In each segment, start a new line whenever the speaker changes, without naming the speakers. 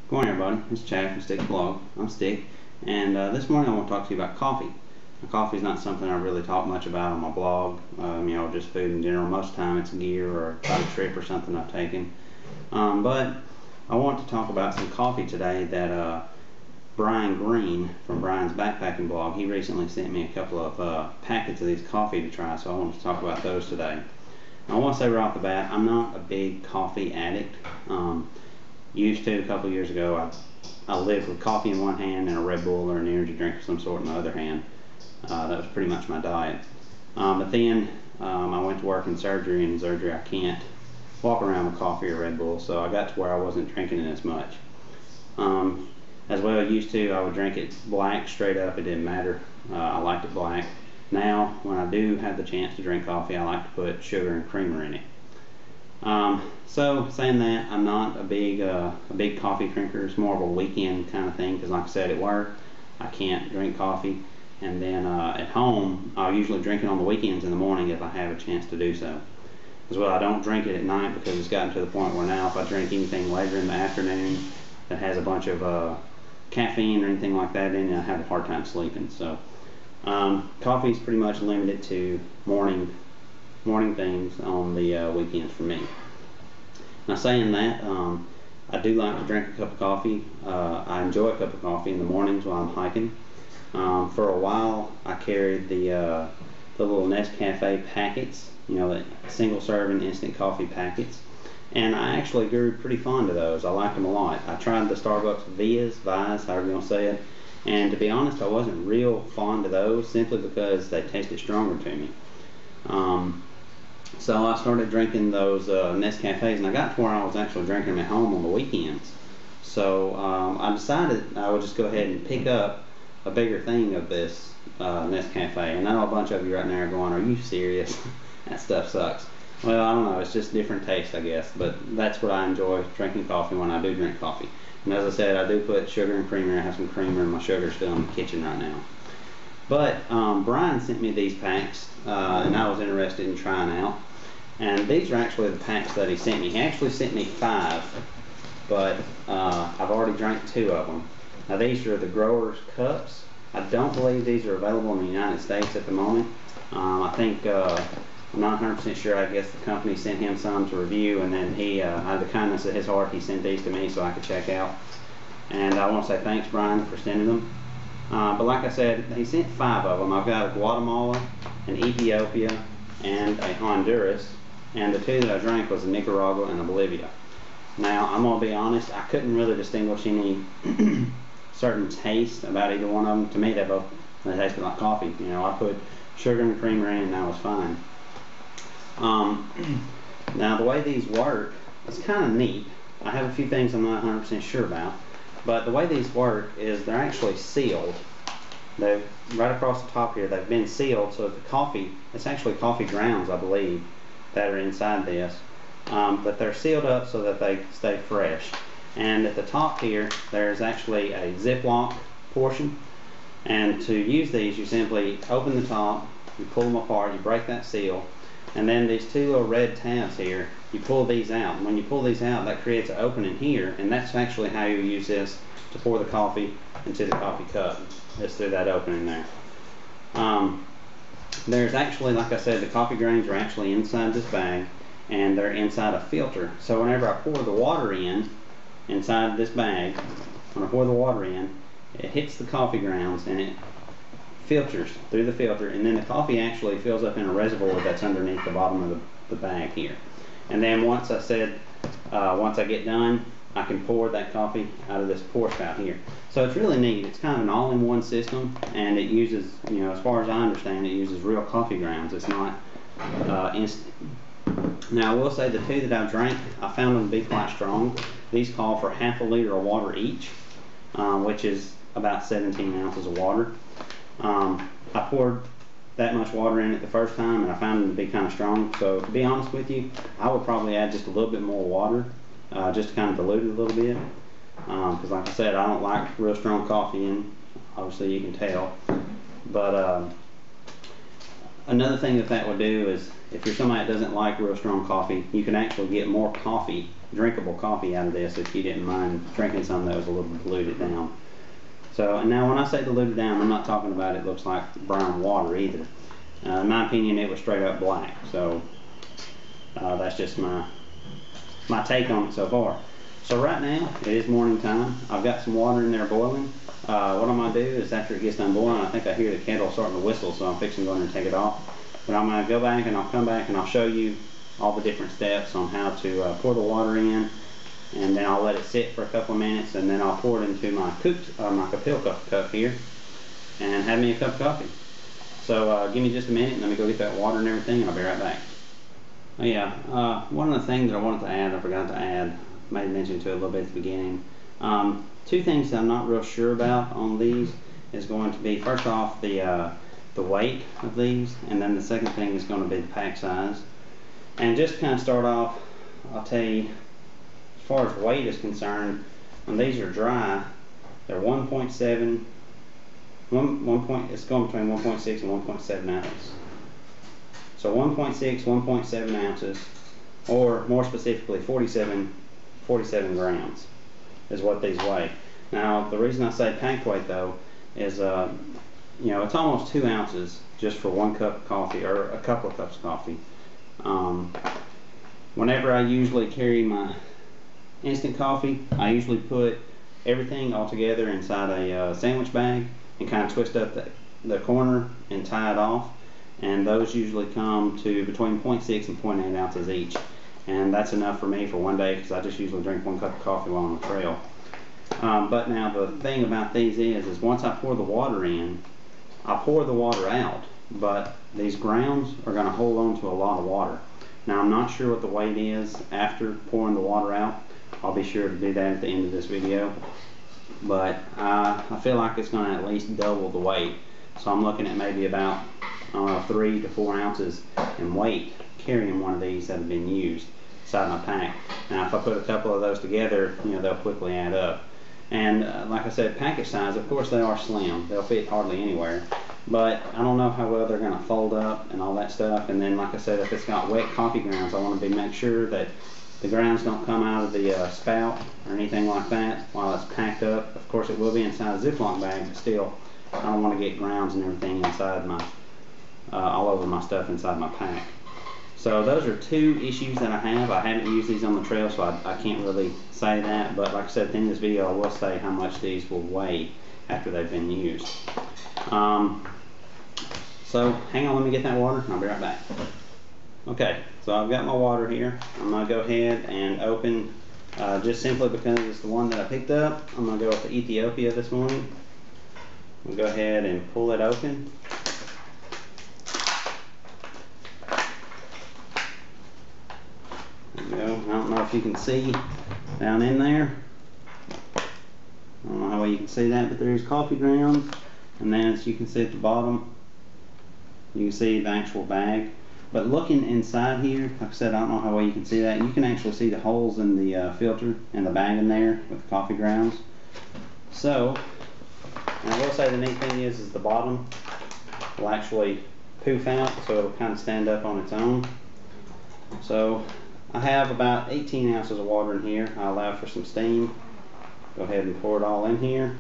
Good morning, everybody. It's Chad from Stick Blog. I'm Stick, and this morning I want to talk to you about coffee. Now, coffee is not something I really talk much about on my blog. Just food in general. Most of the time it's gear or about a trip or something I've taken. But I want to talk about some coffee today that Brian Green from Brian's Backpacking blog, he recently sent me a couple of packets of these coffee to try, so I wanted to talk about those today. Now, I want to say right off the bat, I'm not a big coffee addict. Used to a couple of years ago. I lived with coffee in one hand and a Red Bull or an energy drink of some sort in the other hand. That was pretty much my diet. But then I went to work in surgery, and in surgery I can't walk around with coffee or Red Bull, so I got to where I wasn't drinking it as much. As well, used to, I would drink it black straight up. It didn't matter. I liked it black. Now, when I do have the chance to drink coffee, I like to put sugar and creamer in it. So saying that, I'm not a big coffee drinker. It's more of a weekend kind of thing, because like I said, at work I can't drink coffee, and then at home I'll usually drink it on the weekends in the morning if I have a chance to do so. As well, I don't drink it at night because it's gotten to the point where now if I drink anything later in the afternoon that has a bunch of caffeine or anything like that in it, I have a hard time sleeping. So coffee is pretty much limited to morning things on the weekends for me. Now, saying that, I do like to drink a cup of coffee. I enjoy a cup of coffee in the mornings while I'm hiking. For a while I carried the little Nescafe packets, the single serving instant coffee packets, and I actually grew pretty fond of those. I liked them a lot. I tried the Starbucks Vias, however you want to say it, and to be honest, I wasn't real fond of those simply because they tasted stronger to me. So I started drinking those Nescafes, and I got to where I was actually drinking them at home on the weekends. So I decided I would just go ahead and pick up a bigger thing of this Nescafe. And I know a bunch of you right now are going, "Are you serious? That stuff sucks." Well, I don't know. It's just different taste, I guess. But that's what I enjoy, drinking coffee when I do drink coffee. And as I said, I do put sugar and creamer. I have some creamer, and my sugar's still in the kitchen right now. But Brian sent me these packs, and I was interested in trying out. And these are actually the packs that he sent me. He actually sent me 5, but I've already drank 2 of them. Now, these are the Growers Cups. I don't believe these are available in the United States at the moment. I think, I'm not 100% sure. I guess the company sent him some to review, and then he, out of the kindness of his heart, he sent these to me so I could check out. And I want to say thanks, Brian, for sending them. But like I said, he sent 5 of them. I've got a Guatemala, an Ethiopia, and a Honduras. And the 2 that I drank was a Nicaragua and a Bolivia. Now, I'm going to be honest, I couldn't really distinguish any certain taste about either one of them. To me, they tasted like coffee. I put sugar and creamer in, and that was fine. Now, the way these work, it's kind of neat. I have a few things I'm not 100% sure about. But the way these work is they're actually sealed. They're right across the top here. They've been sealed, so the coffee, it's actually coffee grounds, I believe, that are inside this, but they're sealed up so that they stay fresh. And at the top here, there's actually a Ziploc portion, and to use these, you simply open the top, you pull them apart, you break that seal, and then these 2 little red tabs here, you pull these out. And when you pull these out, that creates an opening here, and that's actually how you use this to pour the coffee into the coffee cup. Just through that opening there. There's actually, like I said, the coffee grains are actually inside this bag, and they're inside a filter. So whenever I pour the water in, inside this bag, when I pour the water in, it hits the coffee grounds and it filters through the filter, and then the coffee actually fills up in a reservoir that's underneath the bottom of the bag here. And then once I get done, I can pour that coffee out of this pour spout here. So it's really neat. It's kind of an all-in-one system, and it uses, as far as I understand, it uses real coffee grounds. It's not instant. Now, I will say the 2 that I've drank, I found them to be quite strong. These call for half a liter of water each, which is about 17 ounces of water. I poured that much water in it the first time, and I found them to be kind of strong. So to be honest with you, I would probably add just a little bit more water, just to kind of dilute it a little bit. Because like I said, I don't like real strong coffee, and obviously you can tell. But Another thing that would do is, if you're somebody that doesn't like real strong coffee, you can actually get more coffee, drinkable coffee out of this if you didn't mind drinking something that was a little diluted down. So, and now when I say diluted down, I'm not talking about it looks like brown water either. In my opinion, it was straight up black. So that's just my take on it so far. So right now, it is morning time. I've got some water in there boiling. What I'm going to do is, after it gets done boiling, I think I hear the kettle starting to whistle, so I'm fixing to go in there and take it off. But I'm going to go back and I'll come back and I'll show you all the different steps on how to pour the water in, and then I'll let it sit for a couple of minutes, and then I'll pour it into my Capilco cup here and have me a cup of coffee. So give me just a minute and let me go get that water and everything, and I'll be right back. Oh yeah, one of the things that I wanted to add, I forgot to add, made mention to it a little bit at the beginning. Two things that I'm not real sure about on these is going to be, first off, the weight of these, and then the second thing is going to be the pack size. And just to kind of start off, I'll tell you, as far as weight is concerned, when these are dry, they're 1.7, it's going between 1.6 and 1.7 ounces. So 1.6, 1.7 ounces, or more specifically 47 grams is what these weigh. Now the reason I say packed weight though is you know, it's almost 2 ounces just for 1 cup of coffee, or a couple of cups of coffee. Whenever I usually carry my instant coffee, I usually put everything all together inside a sandwich bag and kind of twist up the corner and tie it off, and those usually come to between 0.6 and 0.8 ounces each. And that's enough for me for one day, because I just usually drink 1 cup of coffee while on the trail. But now the thing about these is once I pour the water in, I pour the water out, but these grounds are going to hold on to a lot of water. Now I'm not sure what the weight is after pouring the water out. I'll be sure to do that at the end of this video. But I feel like it's going to at least double the weight. So I'm looking at maybe about 3 to 4 ounces in weight carrying one of these that have been used inside my pack. Now if I put a couple of those together, you know, they'll quickly add up. And like I said, package size, of course they are slim. They'll fit hardly anywhere. But I don't know how well they're going to fold up and all that stuff. And then like I said, if it's got wet coffee grounds, I want to make sure that the grounds don't come out of the spout or anything like that while it's packed up. Of course it will be inside a Ziploc bag, but still I don't want to get grounds and everything inside my, all over my stuff inside my pack. So those are two issues that I have. I haven't used these on the trail, so I can't really say that. But like I said, at the end of this video, I will say how much these will weigh after they've been used. So hang on, let me get that water and I'll be right back. Okay, so I've got my water here. I'm going to go ahead and open, just simply because it's the one that I picked up, I'm going to go with the Ethiopia this morning. We'll go ahead and pull it open. There we go. I don't know if you can see down in there. I don't know how well you can see that, but there's coffee grounds. And then as you can see at the bottom, you can see the actual bag. But looking inside here, like I said, I don't know how well you can see that. You can actually see the holes in the filter and the bag in there with the coffee grounds. So, and I will say the neat thing is the bottom will actually poof out, so it'll kind of stand up on its own. So I have about 18 ounces of water in here. I allow for some steam. Go ahead and pour it all in here.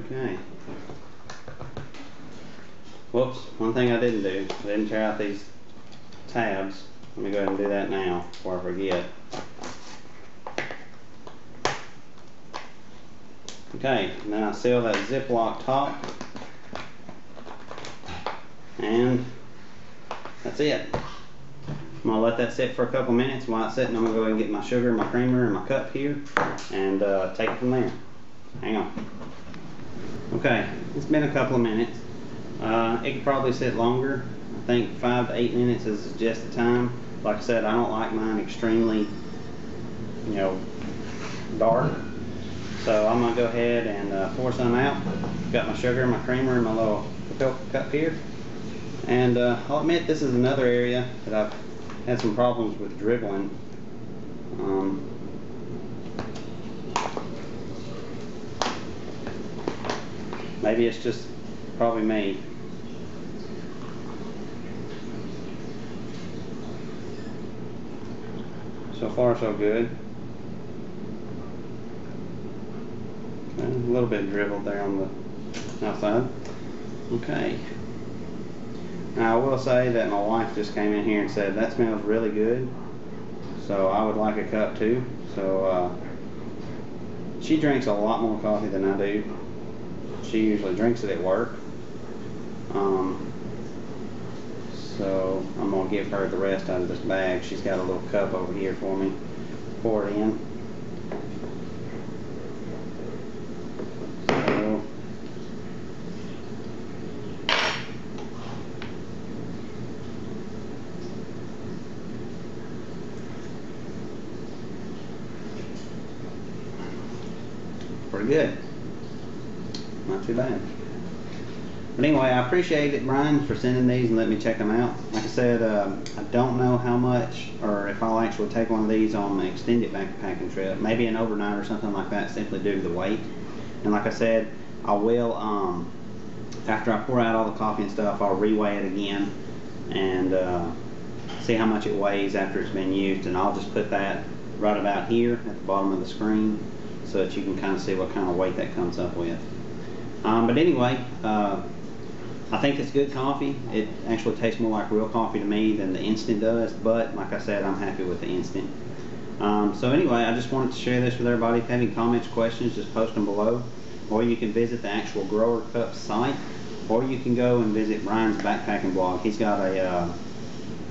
Okay. Whoops, one thing I didn't do, I didn't tear out these tabs. Let me go ahead and do that now before I forget. Okay, and then I seal that Ziploc top. And that's it. I'm going to let that sit for a couple minutes. While it's sitting, I'm going to go ahead and get my sugar, my creamer, and my cup here, and take it from there. Hang on. Okay, it's been a couple of minutes. It could probably sit longer. I think 5 to 8 minutes is just the time. Like I said, I don't like mine extremely, you know, dark. So I'm going to go ahead and pour some out. Got my sugar, my creamer, and my little Capilco cup here. And I'll admit this is another area that I've had some problems with dribbling. Maybe it's just probably me. So far so good. Okay, a little bit dribbled there on the outside. Okay. Now I will say that my wife just came in here and said that smells really good, so I would like a cup too. So she drinks a lot more coffee than I do. She usually drinks it at work. So I'm going to give her the rest out of this bag. She's got a little cup over here for me. Pour it in. So, pretty good. Not too bad. But anyway, I appreciate it, Brian, for sending these and letting me check them out. Like I said, I don't know how much, or if I'll actually take one of these on an extended backpacking trip, maybe an overnight or something like that, simply due to the weight. And like I said, I will, after I pour out all the coffee and stuff, I'll reweigh it again and see how much it weighs after it's been used, and I'll just put that right about here at the bottom of the screen so that you can kind of see what kind of weight that comes up with. But anyway, I think it's good coffee. It actually tastes more like real coffee to me than the instant does, but like I said, I'm happy with the instant. So anyway, I just wanted to share this with everybody. If you have any comments, questions, just post them below. Or you can visit the actual Grower Cup site, or you can go and visit Brian's backpacking blog. He's got a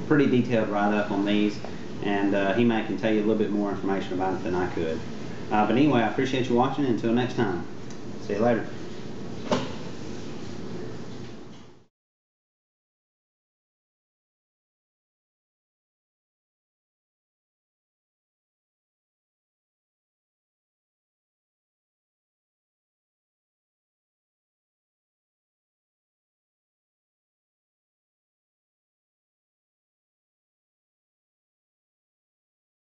pretty detailed write-up on these, and he can tell you a little bit more information about it than I could. But anyway, I appreciate you watching. Until next time, see you later.